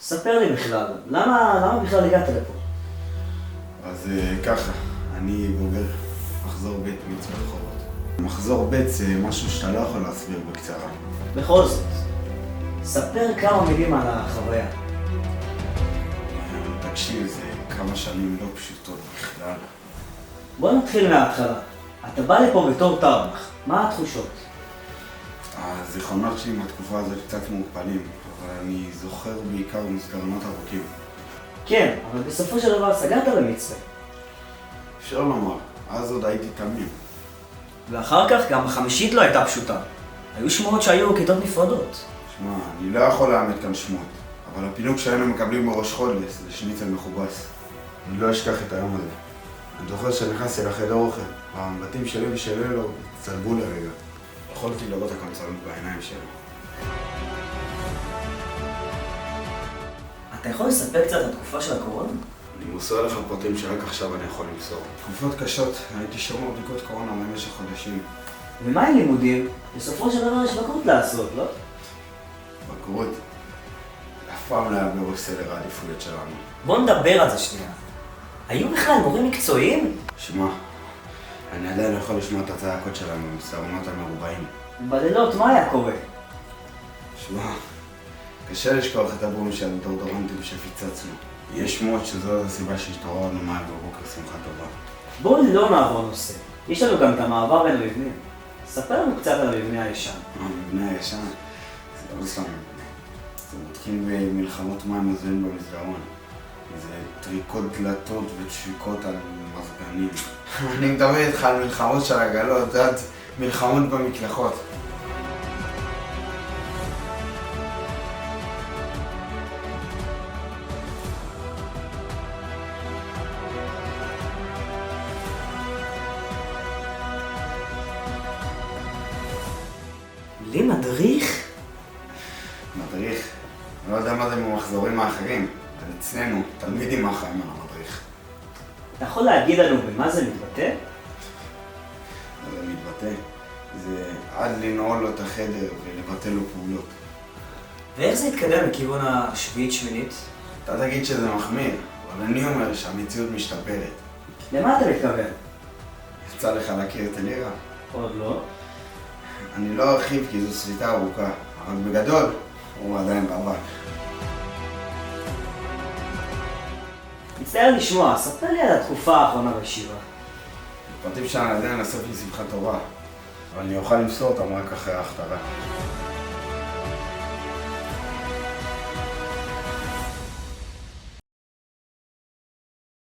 ספר לי בכלל, למה בכלל הגעת לפה? אז ככה, אני בוגר מחזור ב' מצפה רחובות. מחזור ב' זה משהו שאתה לא יכול להסביר בקצרה. בכל זאת, ספר כמה מילים על החוויה. תקשיב, זה כמה שנים לא פשוטות בכלל. בוא נתחיל מההתחלה. אתה בא לפה בתור תרב"ח, מה התחושות? הזיכרונות שלי מהתקופה הזאת קצת מעורפלים, אבל אני זוכר בעיקר מסגרנות ארוכים. כן, אבל בסופו של דבר סגרת למצפה. אפשר לומר, אז עוד הייתי תמים. ואחר כך גם החמישית לא הייתה פשוטה. היו שמועות שהיו כיתות נפרדות. שמע, אני לא יכול לאמת כאן שמות, אבל הפינוק שהיינו מקבלים בראש חודש זה שניצל מכובס. אני לא אשכח את היום הזה. אני זוכר שנכנסתי לחדר אוכל, והמבטים שלי ושל אלו צלבו לרגע. יכולתי לראות הקמצנות בעיניים שלו. אתה יכול לספר קצת על התקופה של הקורונה? אני מוסר לך פרטים שרק עכשיו אני יכול למסור. תקופות קשות, הייתי שומר בדיקות קורונה במשך חודשים. ומה עם לימודים? בסופו של דבר יש בגרות לעשות, לא? בגרות אף פעם לא היה בראש סדר העדיפויות שלנו. בוא נדבר על זה שנייה. היו בכלל מורים מקצועיים? שמע, אני עדיין לא יכול לשמוע את הצעקות שלנו במסדרונות המרובעים. בלילות מה היה קורה? שמע, קשה לשכוח את הבום של הדורדורנטים שפיצצנו. יש שמועות שזו הסיבה שהשתעוררנו מהר בבוקר שמחה טובה. בואו לא נעבור נושא. יש לנו גם את המעבר בין המבנים. ספר לנו קצת על המבנה הישן. המבנה הישן? זה לא סתם מבנה. זה מתחיל במלחמות מים מזוהים במסדרון. זה טריקות דלתות ודפיקות על מזגנים. אני מדבר איתך על מלחמות של עגלות, זה מלחמות במקלחות. בלי מדריך? מדריך? אני לא יודע מה זה במחזורים האחרים. אבל אצלנו, תלמידים מהחיים על המדריך. אתה יכול להגיד לנו במה זה מתבטא? זה מתבטא. זה עד לנעול לו את החדר ולבטל לו פעולות. ואיך זה התקדם לכיוון השביעית-שמינית? אתה תגיד שזה מחמיר, אבל אני אומר שהמציאות משתפרת. למה אתה מתכוון? יצא לך להכיר את אלירה? עוד לא. אני לא ארחיב כי זו סריטה ארוכה, אבל בגדול הוא עדיין רווק. מצטער לשמוע, ספר לי על התקופה האחרונה בישיבה. הפרטים שאני עדיין אסף לי שמחה טובה, אבל אני אוכל למסור אותם רק אחרי ההכתרה.